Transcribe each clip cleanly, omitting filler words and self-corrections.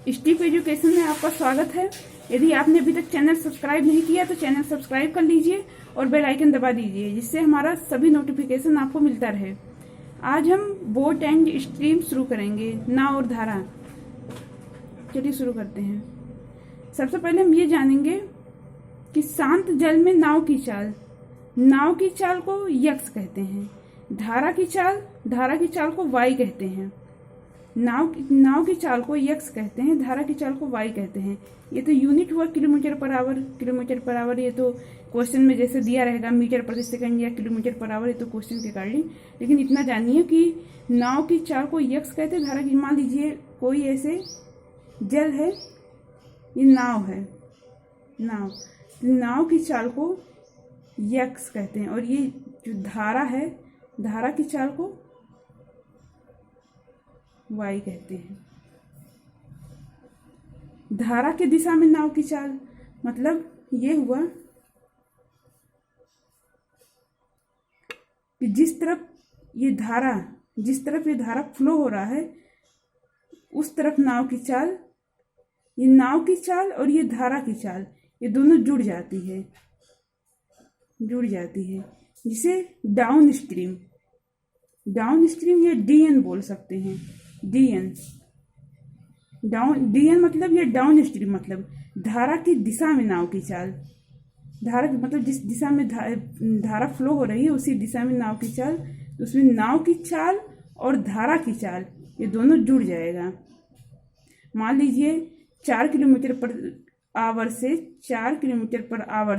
Steep education में आपका स्वागत है। यदि आपने अभी तक चैनल सब्सक्राइब नहीं किया तो चैनल सब्सक्राइब कर लीजिए और बेल आइकन दबा दीजिए, जिससे हमारा सभी नोटिफिकेशन आपको मिलता रहे। आज हम बोट एंड स्ट्रीम शुरू करेंगे, नाव और धारा। चलिए शुरू करते हैं। सबसे पहले हम ये जानेंगे कि शांत जल में नाव की चाल को यक्स कहते हैं। धारा की चाल को वाई कहते हैं। नाव की चाल को यक्स कहते हैं, धारा की चाल को वाई कहते हैं। ये तो यूनिट हुआ किलोमीटर पर आवर। ये तो क्वेश्चन में जैसे दिया रहेगा मीटर प्रति सेकंड या किलोमीटर पर आवर, ये तो क्वेश्चन के अकॉर्डिंग। लेकिन इतना जानिए कि नाव की चाल को यक्स कहते हैं, धारा की। मान लीजिए कोई ऐसे जल है, ये नाव है, नाव की चाल को यक्स कहते हैं, और ये जो धारा है, धारा की चाल को वाई कहते हैं। धारा की दिशा में नाव की चाल, मतलब ये हुआ कि जिस तरफ ये धारा फ्लो हो रहा है, उस तरफ नाव की चाल, ये नाव की चाल और ये धारा की चाल, ये दोनों जुड़ जाती है, जिसे डाउन स्ट्रीम या डीएन बोल सकते हैं। डीएन मतलब ये डाउन स्ट्रीम, मतलब धारा की दिशा में नाव की चाल। धारा मतलब जिस दिशा में धारा फ्लो हो रही है, उसी दिशा में नाव की चाल, तो उसमें नाव की चाल और धारा की चाल ये दोनों जुड़ जाएगा। मान लीजिए 4 किलोमीटर पर आवर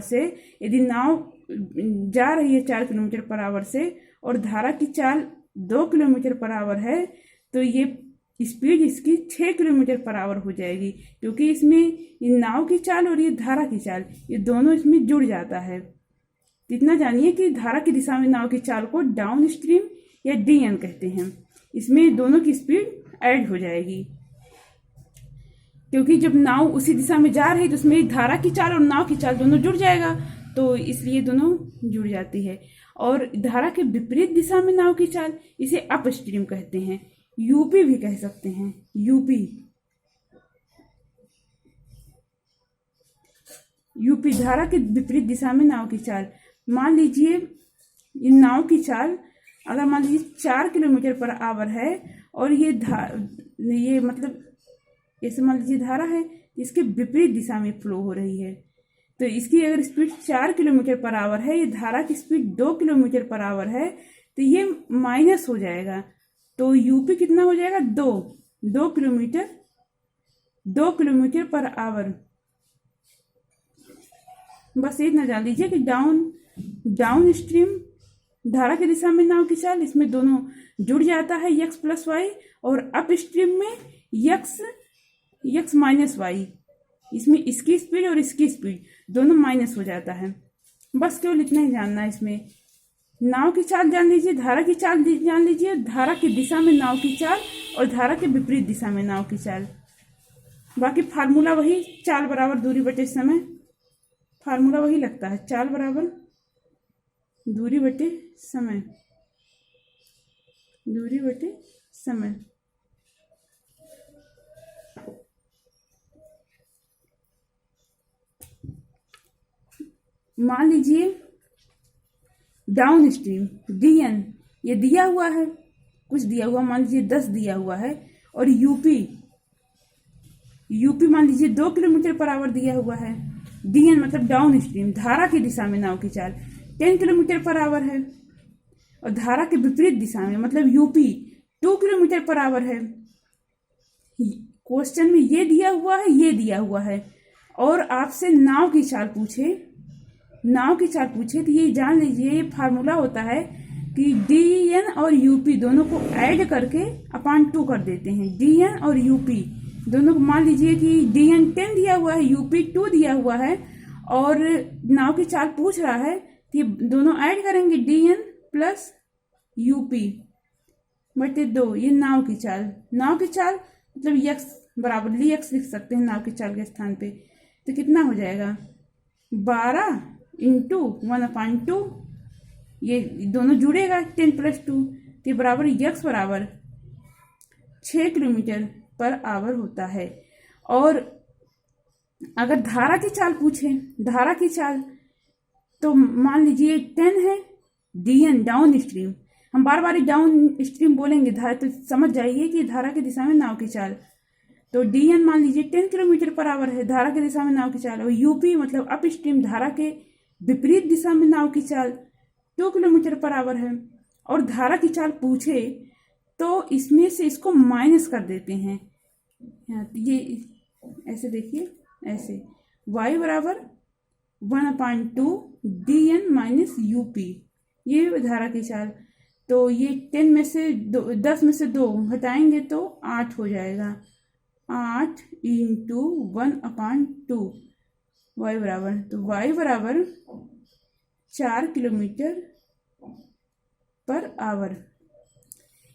से यदि नाव जा रही है 4 किलोमीटर पर आवर से, और धारा की चाल 2 किलोमीटर पर आवर है, तो ये स्पीड इसकी 6 किलोमीटर पर आवर हो जाएगी, क्योंकि इसमें ये नाव की चाल और ये धारा की चाल, ये दोनों इसमें जुड़ जाता है। इतना जानिए कि धारा की दिशा में नाव की चाल को डाउन स्ट्रीम या डीएन कहते हैं। इसमें दोनों की स्पीड ऐड हो जाएगी, क्योंकि जब नाव उसी दिशा में जा रही है तो उसमें धारा की चाल और नाव की चाल दोनों जुड़ जाएगा, तो इसलिए दोनों जुड़ जाती है। और धारा के विपरीत दिशा में नाव की चाल, इसे अप स्ट्रीम कहते हैं, यूपी भी कह सकते हैं। यूपी धारा के विपरीत दिशा में नाव की चाल। मान लीजिए ये नाव की चाल अगर मान लीजिए 4 किलोमीटर पर आवर है, और ये मतलब ऐसे मान लीजिए धारा है, इसके विपरीत दिशा में फ्लो हो रही है, तो इसकी अगर स्पीड 4 किलोमीटर पर आवर है, ये धारा की स्पीड 2 किलोमीटर पर आवर है, तो ये माइनस हो जाएगा। तो यूपी कितना हो जाएगा? 2 किलोमीटर पर आवर। बस इतना जान लीजिए कि डाउन स्ट्रीम धारा की दिशा में नाव की चाल, इसमें दोनों जुड़ जाता है यक्स प्लस वाई, और अप स्ट्रीम में यक्स माइनस वाई, इसमें इसकी स्पीड और इसकी स्पीड दोनों माइनस हो जाता है। बस केवल इतना ही जानना है। इसमें नाव की चाल जान लीजिए, धारा की चाल जान लीजिए, धारा की दिशा में नाव की चाल और धारा के विपरीत दिशा में नाव की चाल। बाकी फार्मूला वही, चाल बराबर दूरी बटे समय, फार्मूला वही लगता है, चाल बराबर दूरी बटे समय। मान लीजिए डाउन स्ट्रीम डीएन ये दिया हुआ है, कुछ दिया हुआ, मान लीजिए 10 दिया हुआ है, और यूपी मान लीजिए 2 किलोमीटर पर आवर दिया हुआ है। डीएन मतलब डाउन स्ट्रीम धारा की दिशा में नाव की चाल 10 किलोमीटर पर आवर है, और धारा के विपरीत दिशा में मतलब यूपी 2 किलोमीटर पर आवर है। क्वेश्चन में ये दिया हुआ है, और आपसे नाव की चाल पूछे तो ये जान लीजिए, ये फार्मूला होता है कि डीएन और यूपी दोनों को ऐड करके अपान 2 कर देते हैं। डीएन और यूपी दोनों को, मान लीजिए कि डीएन 10 दिया हुआ है, यूपी 2 दिया हुआ है, और नाव की चाल पूछ रहा है, तो ये दोनों ऐड करेंगे, डीएन प्लस यूपी बटे 2। ये नाव की चाल मतलब यक्स बराबर यक्स लिख सकते हैं नाव की चाल के स्थान पे। तो कितना हो जाएगा? 12 इंटू 1/2, ये दोनों जुड़ेगा 10 + 2, तो बराबर यक्स बराबर 6 किलोमीटर पर आवर होता है। और अगर धारा की चाल पूछे, धारा की चाल, तो मान लीजिए 10 है, dn डाउन स्ट्रीम, हम बार बार डाउन स्ट्रीम बोलेंगे धारा, तो समझ जाइए कि धारा की दिशा में नाव की चाल। तो dn मान लीजिए 10 किलोमीटर पर आवर है, धारा की दिशा में नाव की चाल। और यूपी मतलब अप स्ट्रीम, धारा के विपरीत दिशा में नाव की चाल 2 किलोमीटर पर आवर है। और धारा की चाल पूछे तो इसमें से इसको माइनस कर देते हैं, ये ऐसे देखिए, ऐसे y बराबर 1/2 dn माइनस यूपी, ये धारा की चाल। तो ये 10 में से 10 में से 2 घटाएंगे तो 8 हो जाएगा, 8 इंटू 1/2 y बराबर, तो y बराबर 4 किलोमीटर पर आवर।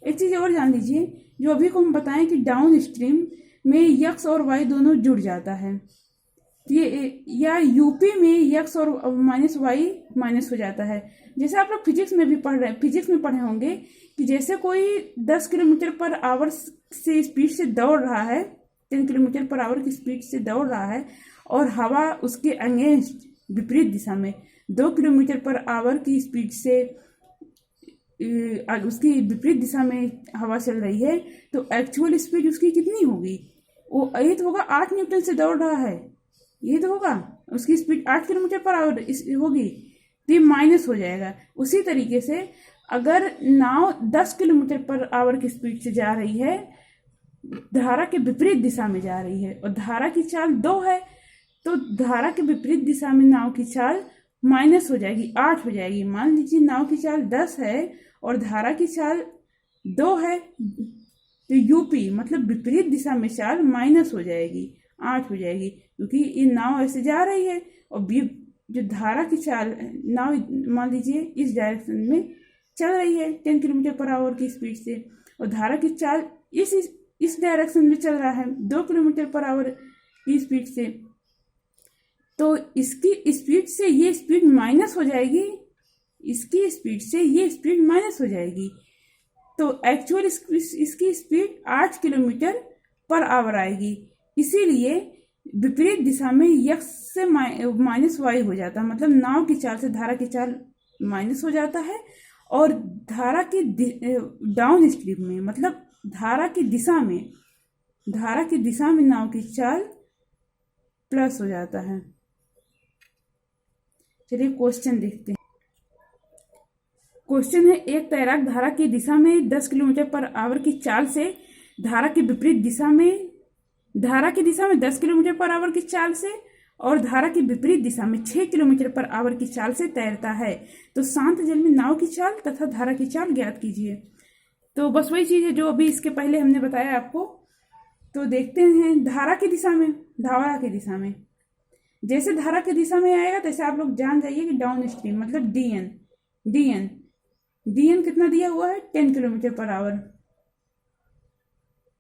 एक चीज़ और जान लीजिए, जो अभी को हम बताएं कि डाउन स्ट्रीम में यक्स और वाई दोनों जुड़ जाता है, ये या यूपी में यक्स और माइनस वाई माइनस हो जाता है। जैसे आप लोग फिजिक्स में भी पढ़े होंगे कि जैसे कोई 10 किलोमीटर पर आवर से स्पीड से दौड़ रहा है, 10 किलोमीटर पर आवर की स्पीड से दौड़ रहा है, और हवा उसके अगेंस्ट विपरीत दिशा में 2 किलोमीटर पर आवर की स्पीड से उसकी विपरीत दिशा में हवा चल रही है, तो एक्चुअल स्पीड उसकी कितनी होगी? वो ये तो होगा 8 न्यूटन से दौड़ रहा है, ये तो होगा उसकी स्पीड 8 किलोमीटर पर आवर होगी, तो ये माइनस हो जाएगा। उसी तरीके से अगर नाव 10 किलोमीटर पर आवर की स्पीड से जा रही है, धारा के विपरीत दिशा में जा रही है, और धारा की चाल 2 है, तो धारा के विपरीत दिशा में नाव की चाल माइनस हो जाएगी, 8 हो जाएगी। मान लीजिए नाव की चाल 10 है और धारा की चाल 2 है, तो यूपी मतलब विपरीत दिशा में चाल माइनस हो जाएगी, 8 हो जाएगी, क्योंकि ये नाव ऐसे जा रही है और जो धारा की चाल, नाव मान लीजिए इस डायरेक्शन में चल रही है 10 किलोमीटर पर आवर की स्पीड से, और धारा की चाल इस डायरेक्शन में चल रहा है 2 किलोमीटर पर आवर की स्पीड से, तो इसकी स्पीड से ये स्पीड माइनस हो जाएगी, इसकी स्पीड से ये स्पीड माइनस हो जाएगी, तो एक्चुअल इसकी स्पीड 8 किलोमीटर पर आवर आएगी। इसीलिए विपरीत दिशा में यक्स से माइनस वाई हो जाता है, मतलब नाव की चाल से धारा की चाल माइनस हो जाता है, और धारा की डाउन स्ट्रीम में मतलब धारा की दिशा में नाव की चाल प्लस हो जाता है। चलिए क्वेश्चन देखते हैं। क्वेश्चन है, एक तैराक धारा की दिशा में 10 किलोमीटर पर आवर की चाल से धारा की विपरीत दिशा में 10 किलोमीटर पर आवर की चाल से और धारा की विपरीत दिशा में 6 किलोमीटर पर आवर की चाल से तैरता है, तो शांत जल में नाव की चाल तथा धारा की चाल ज्ञात कीजिए। तो बस वही चीज़ है जो अभी इसके पहले हमने बताया आपको। तो देखते हैं धारा की दिशा में जैसे धारा की दिशा में आएगा, तैसे आप लोग जान जाइए कि डाउन स्ट्रीम मतलब डीएन कितना दिया हुआ है, 10 kilometre per hour,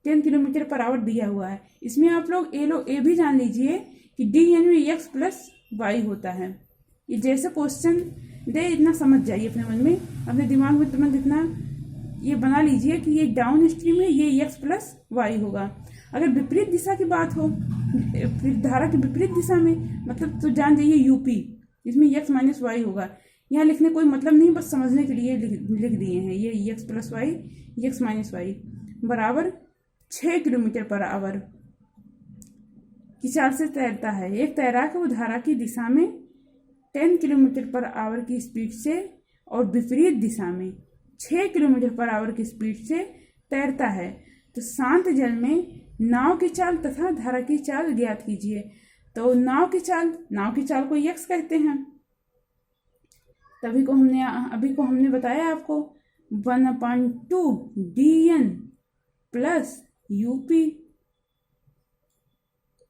10 kilometre per hour दिया हुआ है। इसमें आप लोग ए भी जान लीजिए कि डीएन में एक्स प्लस वाई होता है। ये जैसे क्वेश्चन दे इतना समझ जाइए अपने मन में, अपने दिमाग में तुरंत इतना ये बना लीजिए कि ये डाउन स्ट्रीम है, ये एक्स प्लस वाई होगा। अगर विपरीत दिशा की बात हो, फिर धारा की विपरीत दिशा में मतलब तो जान जाइए यूपी, इसमें एक्स माइनस वाई होगा। यहाँ लिखने कोई मतलब नहीं, बस समझने के लिए लिख दिए हैं। ये x plus y, x minus y बराबर 6 किलोमीटर पर आवर की चाल से तैरता है। एक तैराक वो धारा की दिशा में 10 किलोमीटर पर आवर की स्पीड से और विपरीत दिशा में 6 किलोमीटर पर आवर की स्पीड से तैरता है, तो शांत जल में नाव की चाल तथा धारा की चाल ज्ञात कीजिए। तो नाव की चाल को यक्स कहते हैं। अभी को हमने बताया आपको 1/2 dn प्लस यूपी।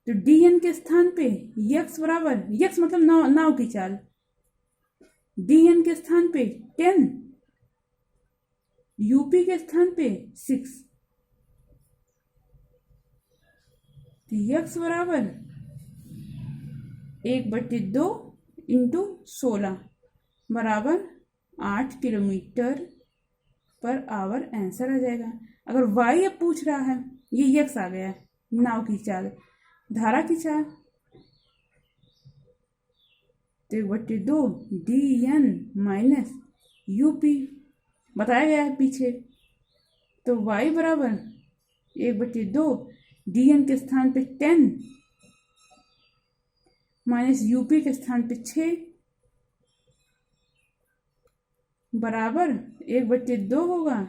तो dn के स्थान पे यक्स बराबर, यक्स मतलब नाव की चाल, dn के स्थान पे 10, यूपी के स्थान पे 6, तो यक्स बराबर 1/2 इंटू 16 बराबर 8 किलोमीटर पर आवर आंसर आ जाएगा। अगर वाई अब पूछ रहा है, ये यक्स आ गया नाव की चाल, धारा की चाल तो 1/2 dn माइनस यूपी बताया गया है पीछे। तो y बराबर 1/2 dn के स्थान पे 10 माइनस यूपी के स्थान पे 6 बराबर 1/2 होगा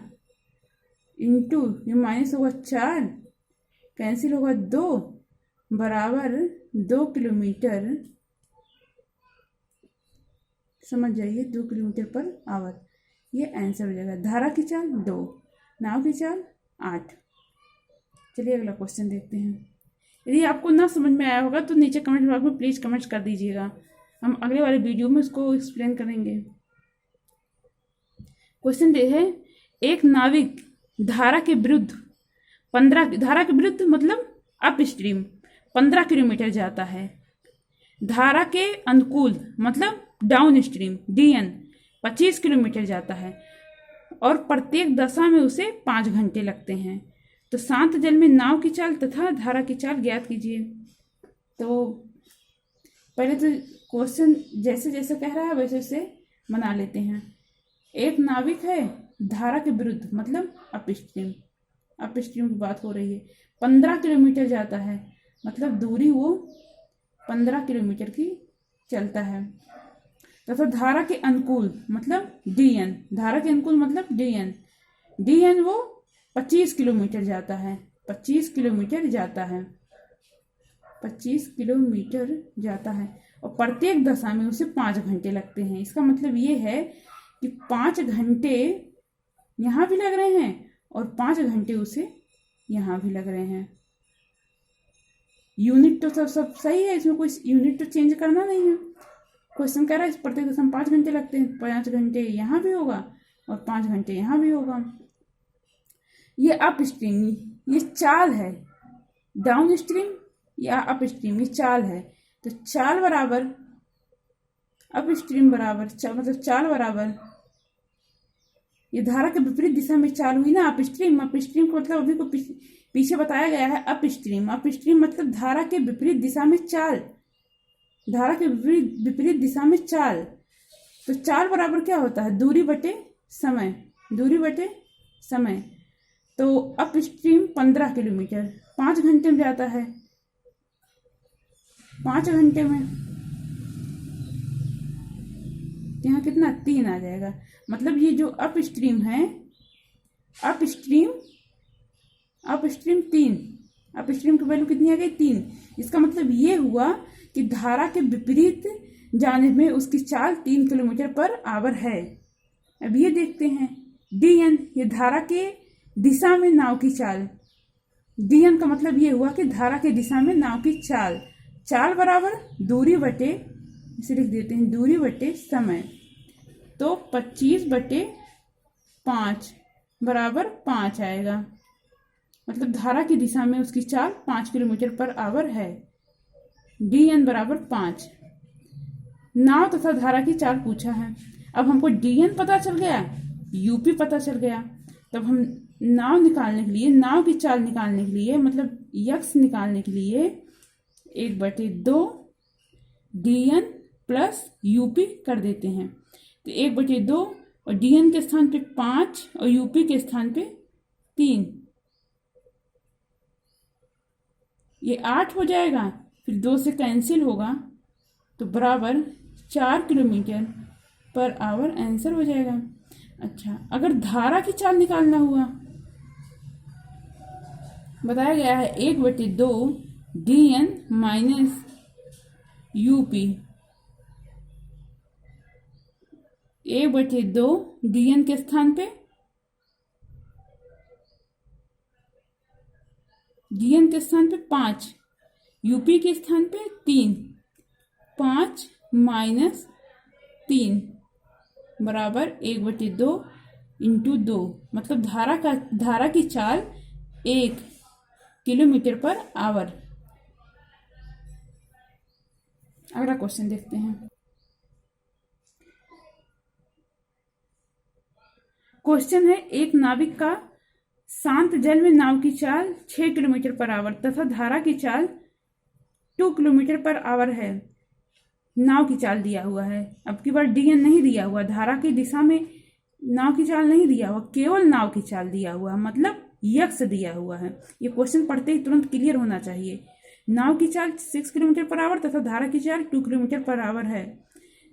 इंटू ये माइनस होगा 4 कैंसिल होगा 2 बराबर 2 किलोमीटर। समझ जाइए 2 किलोमीटर पर आवर। ये आंसर हो जाएगा। धारा की चाल 2, नाव की चाल 8। चलिए अगला क्वेश्चन देखते हैं। यदि आपको ना समझ में आया होगा तो नीचे कमेंट बॉक्स में प्लीज़ कमेंट्स कर दीजिएगा, हम अगले वाले वीडियो में उसको एक्सप्लेन करेंगे। क्वेश्चन ये है, एक नाविक धारा के विरुद्ध 15 धारा के विरुद्ध मतलब अप स्ट्रीम 15 किलोमीटर जाता है। धारा के अनुकूल मतलब डाउन स्ट्रीम डीएन 25 किलोमीटर जाता है और प्रत्येक दशा में उसे 5 घंटे लगते हैं। तो शांत जल में नाव की चाल तथा धारा की चाल ज्ञात कीजिए। तो पहले तो क्वेश्चन जैसे जैसे कह रहा है वैसे वैसे बना लेते हैं। एक नाविक है धारा के विरुद्ध मतलब अप स्ट्रीम की बात हो रही है, 15 किलोमीटर जाता है मतलब दूरी वो 15 किलोमीटर की चलता है। तथा धारा के अनुकूल मतलब डीएन, धारा के अनुकूल मतलब डीएन वो 25 किलोमीटर जाता है, 25 किलोमीटर जाता है, 25 किलोमीटर जाता है और प्रत्येक दशा में उसे 5 घंटे लगते हैं। इसका मतलब ये है कि 5 घंटे यहाँ भी लग रहे हैं और 5 घंटे उसे यहाँ भी लग रहे हैं। यूनिट तो सब सही है, इसमें कोई यूनिट तो चेंज करना नहीं है। क्वेश्चन कह रहा है इस प्रत्येक दशा में 5 घंटे लगते हैं, 5 घंटे यहाँ भी होगा और 5 घंटे यहाँ भी होगा। ये अप स्ट्रीम ये चाल है, डाउन स्ट्रीम या अप स्ट्रीम ये चाल है। तो चाल बराबर अप स्ट्रीम बराबर मतलब चाल बराबर ये धारा के विपरीत दिशा में चाल हुई ना, अप स्ट्रीम को मतलब अभी को पीछे बताया गया है अप स्ट्रीम मतलब धारा के विपरीत दिशा में चाल, धारा के विपरीत दिशा में चाल। तो चाल बराबर क्या होता है दूरी बटे समय। तो अप स्ट्रीम 15 किलोमीटर 5 घंटे में जाता है, 5 घंटे में यहाँ कितना 3 आ जाएगा। मतलब ये जो अप स्ट्रीम है अप स्ट्रीम 3, अप स्ट्रीम की वैल्यू कितनी आ गई 3। इसका मतलब ये हुआ कि धारा के विपरीत जाने में उसकी चाल 3 किलोमीटर पर आवर है। अब ये देखते हैं डीएन, ये धारा के दिशा में नाव की चाल। डीएन का मतलब ये हुआ कि धारा के दिशा में नाव की चाल बराबर दूरी बटे, इसे लिख देते हैं दूरी बटे समय। तो 25/5 बराबर 5 आएगा। मतलब धारा की दिशा में उसकी चाल 5 किलोमीटर पर आवर है। डीएन बराबर 5। नाव तथा धारा की चाल पूछा है। अब हमको डीएन पता चल गया, यूपी पता चल गया, तब हम नाव निकालने के लिए, नाव की चाल निकालने के लिए मतलब यक्स निकालने के लिए 1/2 डीएन प्लस यूपी कर देते हैं। तो 1/2 और डीएन के स्थान पे 5 और यूपी के स्थान पे 3, ये 8 हो जाएगा। फिर 2 से कैंसिल होगा तो बराबर 4 किलोमीटर पर आवर आंसर हो जाएगा। अच्छा, अगर धारा की चाल निकालना हुआ, बताया गया है 1/2 डीएन माइनस यूपी, 1/2 डीएन के स्थान पे डीएन के स्थान पे 5, यूपी के स्थान पे 3, 5 माइनस 3 बराबर 1/2 इंटू 2। मतलब धारा की चाल 1 किलोमीटर पर आवर। अगला क्वेश्चन देखते हैं। क्वेश्चन है, एक नाविक का शांत जल में नाव की चाल 6 किलोमीटर पर आवर तथा धारा की चाल 2 किलोमीटर पर आवर है। नाव की चाल दिया हुआ है। अब की बार dn नहीं दिया हुआ, धारा की दिशा में नाव की चाल नहीं दिया हुआ, केवल नाव की चाल दिया हुआ, मतलब यक्स दिया हुआ है। ये क्वेश्चन पढ़ते ही तुरंत क्लियर होना चाहिए। नाव की चाल 6 किलोमीटर पर आवर तथा धारा की चाल 2 किलोमीटर पर आवर है।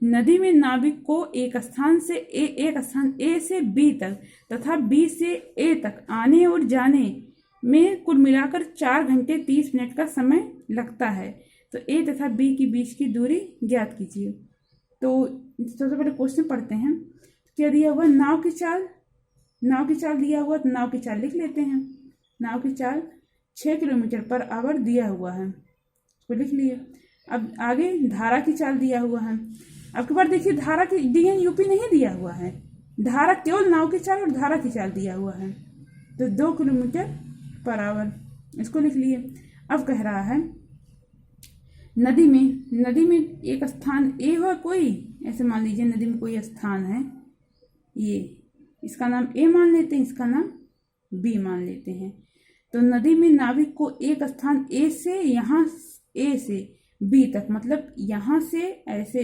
नदी में नाविक को एक स्थान ए से बी तक तथा बी से ए तक आने और जाने में कुल मिलाकर 4 घंटे 30 मिनट का समय लगता है। तो ए तथा बी के बीच की दूरी ज्ञात कीजिए। तो सबसे पहले क्वेश्चन पढ़ते हैं। क्या दिया हुआ? नाव की चाल दिया हुआ, तो नाव की चाल लिख लेते हैं। नाव की चाल 6 किलोमीटर पर आवर दिया हुआ है, उसको लिख लिए। अब आगे धारा की चाल दिया हुआ है। अब की बार देखिए, धारा की dn यूपी नहीं दिया हुआ है, धारा केवल नाव की चाल और धारा की चाल दिया हुआ है। तो 2 किलोमीटर पर आवर, इसको लिख लिए। अब कह रहा है नदी में एक स्थान ए हो, कोई ऐसे मान लीजिए नदी में कोई स्थान है, ये इसका नाम ए मान लेते हैं, इसका नाम बी मान लेते हैं। तो नदी में नाविक को एक स्थान ए से बी तक, मतलब यहाँ से ऐसे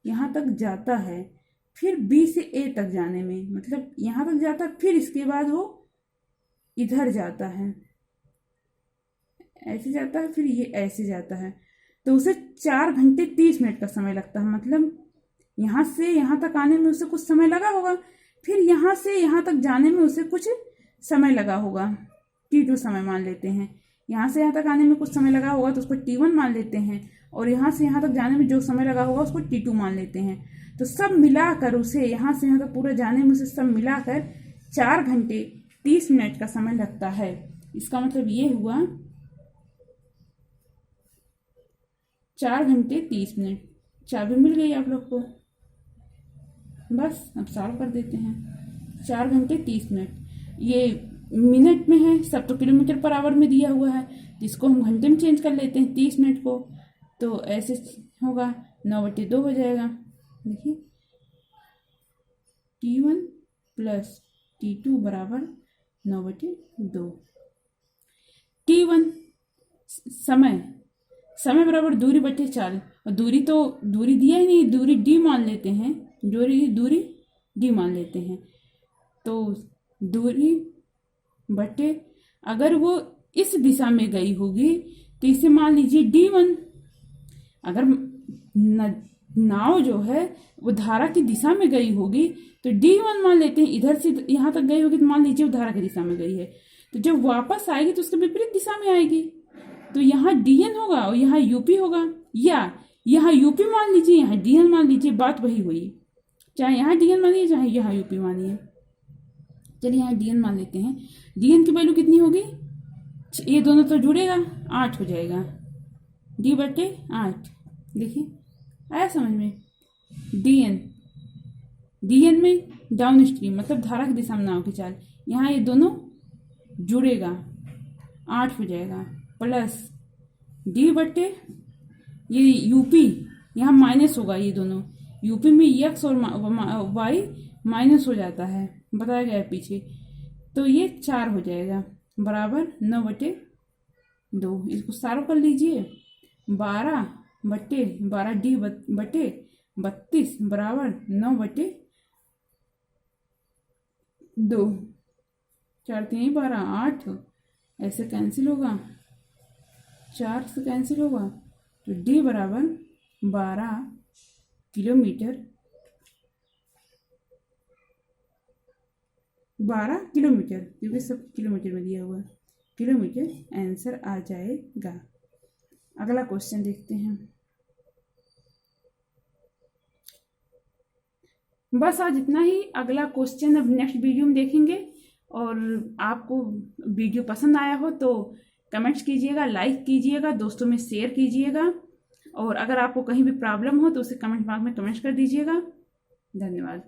यहाँ तक जाता है, फिर बी से ए तक जाने में, मतलब यहाँ तक जाता है, फिर इसके बाद वो इधर जाता है, ऐसे जाता है, फिर ये ऐसे जाता है। तो उसे 4 घंटे 30 मिनट का समय लगता है, मतलब यहाँ से यहाँ तक आने में उसे कुछ समय लगा होगा, फिर यहाँ से यहाँ तक जाने में उसे कुछ समय लगा होगा, T2 समय मान लेते हैं। यहाँ से यहाँ तक आने में कुछ समय लगा होगा तो उसको T1 मान लेते हैं, और यहाँ से यहाँ तक जाने में जो समय लगा होगा उसको T2 मान लेते हैं। तो सब मिलाकर उसे यहाँ से यहाँ तक पूरा जाने में उसे सब मिलाकर 4 घंटे 30 मिनट का समय लगता है। इसका मतलब ये हुआ 4 घंटे 30 मिनट। चाबी मिल गई आप लोग को, बस अब सॉल्व कर देते हैं। 4 घंटे 30 मिनट, ये मिनट में है, सब तो किलोमीटर/आवर में दिया हुआ है, जिसको हम घंटे में चेंज कर लेते हैं 30 मिनट को, तो ऐसे होगा 9/2 हो जाएगा। देखिए T1 + T2 = 9/2। T1 समय बराबर दूरी बटे चाल, और दूरी दिया ही नहीं, दूरी d मान लेते हैं, दूरी d मान लेते हैं। तो दूरी बटे, अगर वो इस दिशा में गई होगी तो इसे मान लीजिए D1। अगर नाव जो है वो धारा की दिशा में गई होगी तो D1 मान लेते हैं, इधर से यहाँ तक गई होगी तो मान लीजिए वो धारा की दिशा में गई है, तो जब वापस आएगी तो उसके विपरीत दिशा में आएगी, तो यहाँ DN होगा और यहाँ UP होगा, या यहाँ UP मान लीजिए, यहाँ DN मान लीजिए, बात वही हुई। चाहे यहाँ DN मानिए चाहे यहाँ UP मानिए। चलिए यहाँ DN मान लेते हैं। DN की वैल्यू कितनी होगी? ये दोनों तो जुड़ेगा, 8 हो जाएगा, D/8। देखिए आया समझ में? DN में डाउन स्ट्रीम, मतलब धारा की दिशा में नाव की चाल, यहाँ ये दोनों जुड़ेगा, 8 हो जाएगा, प्लस D/, ये UP यहाँ माइनस होगा, ये दोनों UP में x और y माइनस हो जाता है, बताया गया है पीछे, तो ये 4 हो जाएगा, बराबर 9/2। इसको सारो कर लीजिए, 12/12 D/32 बराबर 9/2। 4 3 12 8, ऐसे कैंसिल होगा, 4 से कैंसिल होगा, तो D बराबर 12 किलोमीटर, 12 किलोमीटर, क्योंकि सब किलोमीटर में दिया हुआ है, किलोमीटर आंसर आ जाएगा। अगला क्वेश्चन देखते हैं। बस आज इतना ही। अगला क्वेश्चन अब नेक्स्ट वीडियो में देखेंगे, और आपको वीडियो पसंद आया हो तो कमेंट्स कीजिएगा, लाइक कीजिएगा, दोस्तों में शेयर कीजिएगा, और अगर आपको कहीं भी प्रॉब्लम हो तो उसे कमेंट बॉक्स में कमेंट्स कर दीजिएगा। धन्यवाद।